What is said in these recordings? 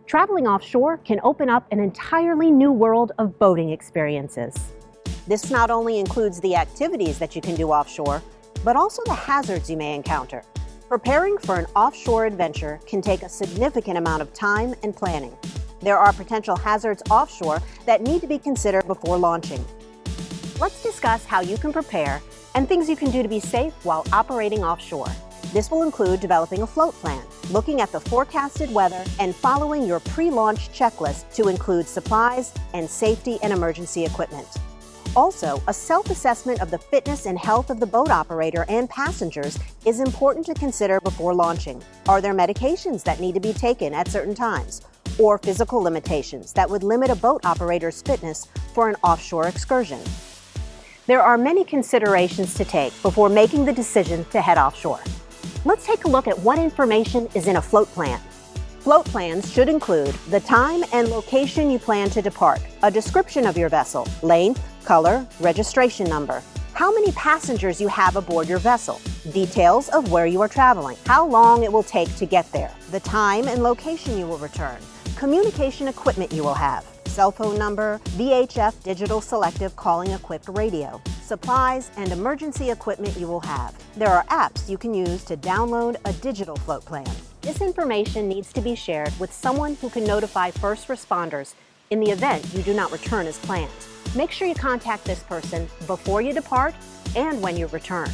Traveling offshore can open up an entirely new world of boating experiences. This not only includes the activities that you can do offshore, but also the hazards you may encounter. Preparing for an offshore adventure can take a significant amount of time and planning. There are potential hazards offshore that need to be considered before launching. Let's discuss how you can prepare and things you can do to be safe while operating offshore. This will include developing a float plan, looking at the forecasted weather, and following your pre-launch checklist to include supplies and safety and emergency equipment. Also, a self-assessment of the fitness and health of the boat operator and passengers is important to consider before launching. Are there medications that need to be taken at certain times, or physical limitations that would limit a boat operator's fitness for an offshore excursion? There are many considerations to take before making the decision to head offshore. Let's take a look at what information is in a float plan. Float plans should include the time and location you plan to depart, a description of your vessel, length, color, registration number, how many passengers you have aboard your vessel, details of where you are traveling, how long it will take to get there, the time and location you will return, communication equipment you will have, cell phone number, VHF digital selective calling equipped radio, supplies and emergency equipment you will have. There are apps you can use to download a digital float plan. This information needs to be shared with someone who can notify first responders in the event you do not return as planned. Make sure you contact this person before you depart and when you return.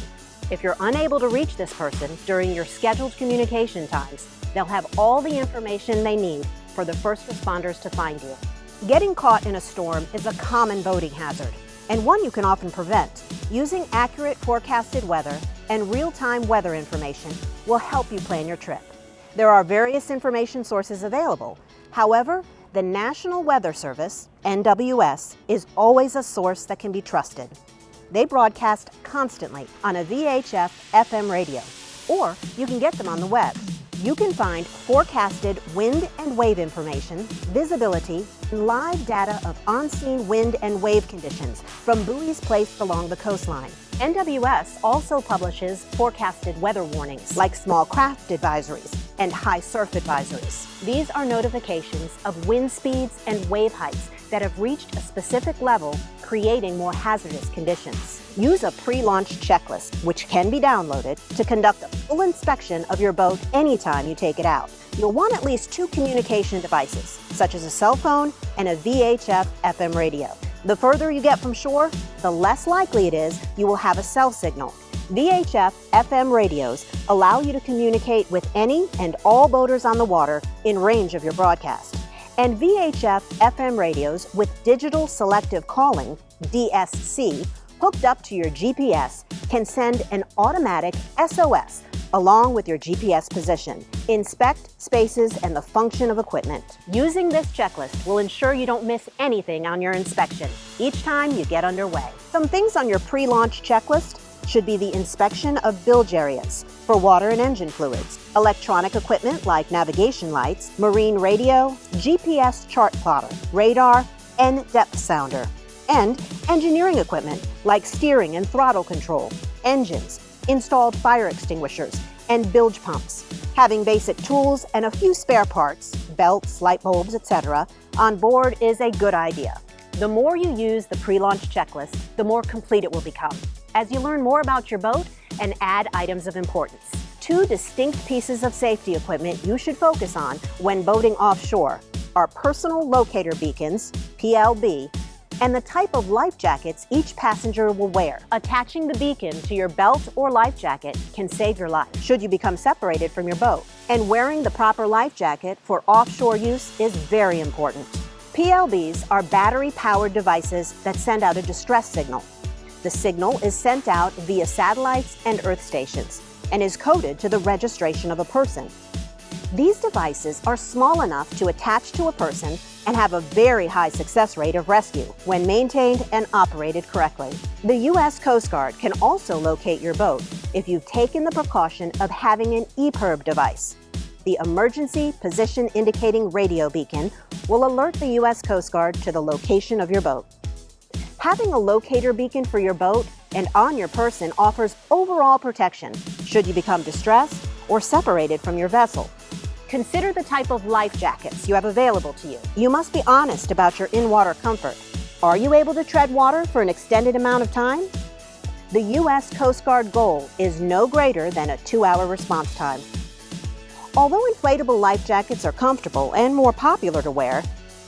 If you're unable to reach this person during your scheduled communication times, they'll have all the information they need for the first responders to find you. Getting caught in a storm is a common boating hazard, and one you can often prevent. Using accurate forecasted weather and real-time weather information will help you plan your trip. There are various information sources available. However, the National Weather Service, NWS, is always a source that can be trusted. They broadcast constantly on a VHF FM radio, or you can get them on the web. You can find forecasted wind and wave information, visibility, and live data of on-scene wind and wave conditions from buoys placed along the coastline. NWS also publishes forecasted weather warnings like small craft advisories and high surf advisories. These are notifications of wind speeds and wave heights that have reached a specific level, creating more hazardous conditions. Use a pre-launch checklist, which can be downloaded, to conduct a full inspection of your boat anytime you take it out. You'll want at least 2 communication devices, such as a cell phone and a VHF FM radio. The further you get from shore, the less likely it is you will have a cell signal. VHF FM radios allow you to communicate with any and all boaters on the water in range of your broadcast. And VHF FM radios with digital selective calling, DSC, hooked up to your GPS can send an automatic SOS along with your GPS position, inspect spaces and the function of equipment. Using this checklist will ensure you don't miss anything on your inspection each time you get underway. Some things on your pre-launch checklist should be the inspection of bilge areas for water and engine fluids, electronic equipment like navigation lights, marine radio, GPS chart plotter, radar, and depth sounder, and engineering equipment like steering and throttle control, engines, installed fire extinguishers, and bilge pumps. Having basic tools and a few spare parts, belts, light bulbs, etc., on board is a good idea. The more you use the pre-launch checklist, the more complete it will become, as you learn more about your boat and add items of importance. 2 distinct pieces of safety equipment you should focus on when boating offshore are personal locator beacons, PLB, and the type of life jackets each passenger will wear. Attaching the beacon to your belt or life jacket can save your life should you become separated from your boat. And wearing the proper life jacket for offshore use is very important. PLBs are battery-powered devices that send out a distress signal. The signal is sent out via satellites and earth stations and is coded to the registration of a person. These devices are small enough to attach to a person and have a very high success rate of rescue when maintained and operated correctly. The U.S. Coast Guard can also locate your boat if you've taken the precaution of having an EPIRB device. The Emergency Position Indicating Radio Beacon will alert the U.S. Coast Guard to the location of your boat. Having a locator beacon for your boat and on your person offers overall protection should you become distressed or separated from your vessel. Consider the type of life jackets you have available to you. You must be honest about your in-water comfort. Are you able to tread water for an extended amount of time? The U.S. Coast Guard goal is no greater than a 2-hour response time. Although inflatable life jackets are comfortable and more popular to wear,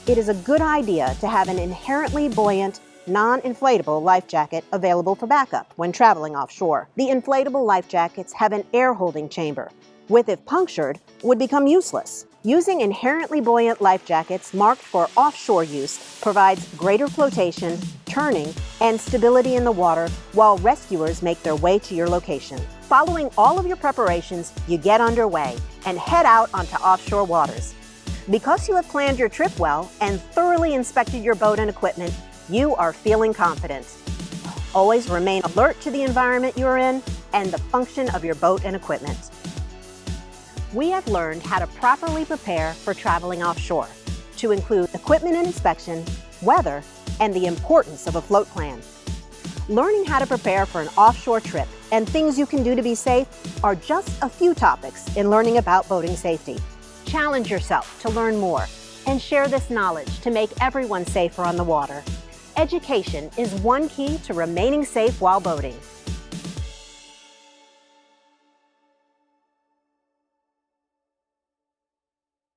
it is a good idea to have an inherently buoyant, non-inflatable life jacket available for backup when traveling offshore. The inflatable life jackets have an air holding chamber, which, if punctured, would become useless. Using inherently buoyant life jackets marked for offshore use provides greater flotation, turning, and stability in the water while rescuers make their way to your location. Following all of your preparations, you get underway and head out onto offshore waters. Because you have planned your trip well and thoroughly inspected your boat and equipment, you are feeling confident. Always remain alert to the environment you're in and the function of your boat and equipment. We have learned how to properly prepare for traveling offshore, to include equipment and inspection, weather, and the importance of a float plan. Learning how to prepare for an offshore trip and things you can do to be safe are just a few topics in learning about boating safety. Challenge yourself to learn more and share this knowledge to make everyone safer on the water. Education is one key to remaining safe while boating.